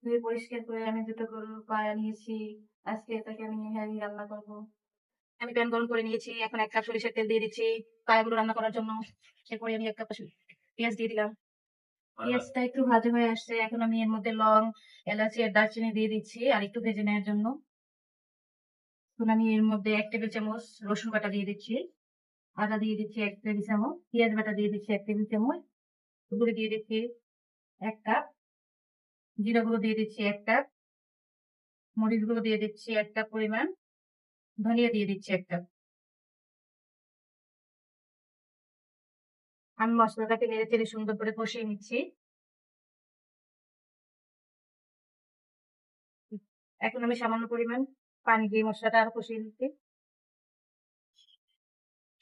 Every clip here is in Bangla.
ধুয়ে পরিষ্কার করে আমি দুটো গরুর পায়া নিয়েছি। আজকে এটাকে আমি নিহারি রান্না করব। আমি প্যান গরম করে নিয়েছি। এখন ১ কাপ সরিষার তেল দিয়ে দিচ্ছি পায়াগুলো রান্না করার জন্য। এরপরে আমি ১ কাপ পেঁয়াজ দিয়ে দিলাম। পেঁয়াজটা একটু ভাজা হয়ে আসছে। এখন আমি এর মধ্যে লং, এলাচি আর দারচিনি দিয়ে দিচ্ছি আর একটু ভেজে নেওয়ার জন্য। এখন আমি এর মধ্যে ১ টেবিল চামচ রসুন বাটা দিয়ে দিচ্ছি। আদা দিয়ে দিচ্ছি ১ টেবিল চামচ। পেঁয়াজ বাটা দিয়ে দিচ্ছি ১ টেবিল চামচ। গুঁড়ো দিয়ে দিচ্ছি ১ কাপ। জিরা গুঁড়ো দিয়ে দিচ্ছি ১ কাপ। মরিচ গুঁড়ো দিয়ে দিচ্ছি ১ কাপ পরিমাণ। ধনিয়া দিয়ে দিচ্ছি ১ কাপ। আমি মশলাটাকে নেড়ে চেড়ে সুন্দর করে কষিয়ে নিচ্ছি। এখন আমি সামান্য পরিমাণ পানি দিয়ে মশলাটা আরো কষিয়ে নিচ্ছি।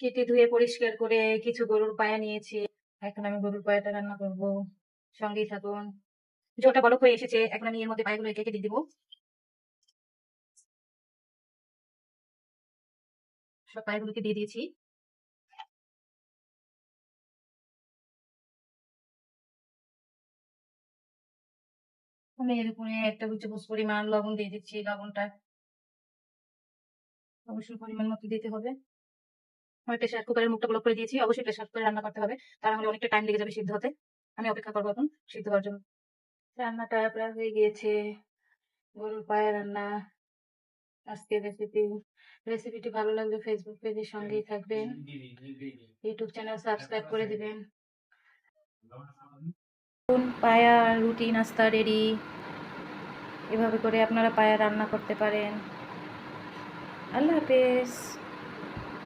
কেটে ধুয়ে পরিষ্কার করে কিছু গরুর পায়া নিয়েছি। এখন আমি গরুর পায়াটা রান্না করব। সঙ্গেই থাকুন। ঝোলটা বলক হয়ে এসেছে। এখন আমি এর মধ্যে পায়াগুলো একে একে দিয়ে দিব। সব পায়াগুলোকে দিয়ে দিয়েছি। আমি এর উপরে ১ টেবিল চামচ পরিমাণ লবণ দিয়ে দিচ্ছি। লবণটা অবশ্যই পরিমাণ মতো দিতে হবে। আমি প্রেসার কুকারের মুখটা ব্লক করে দিয়েছি। অবশ্যই প্রেসার কুকারে রান্না করতে হবে। তা নাহলে অনেকটা টাইম লেগে যাবে সিদ্ধ হতে। আমি অপেক্ষা করবো এখন সিদ্ধ হওয়ার জন্য। রান্নাটা প্রায় হয়ে গিয়েছে। গরুর পায়া রান্না আজকের রেসিপিটি ভালো লাগলে ফেসবুক পেজের সঙ্গেই থাকবেন। ইউটিউব চ্যানেল সাবস্ক্রাইব করে দিবেন। পায়া রুটি নাস্তা রেডি। এভাবে করে আপনারা পায়া রান্না করতে পারেন। আল্লাহ হাফেজ।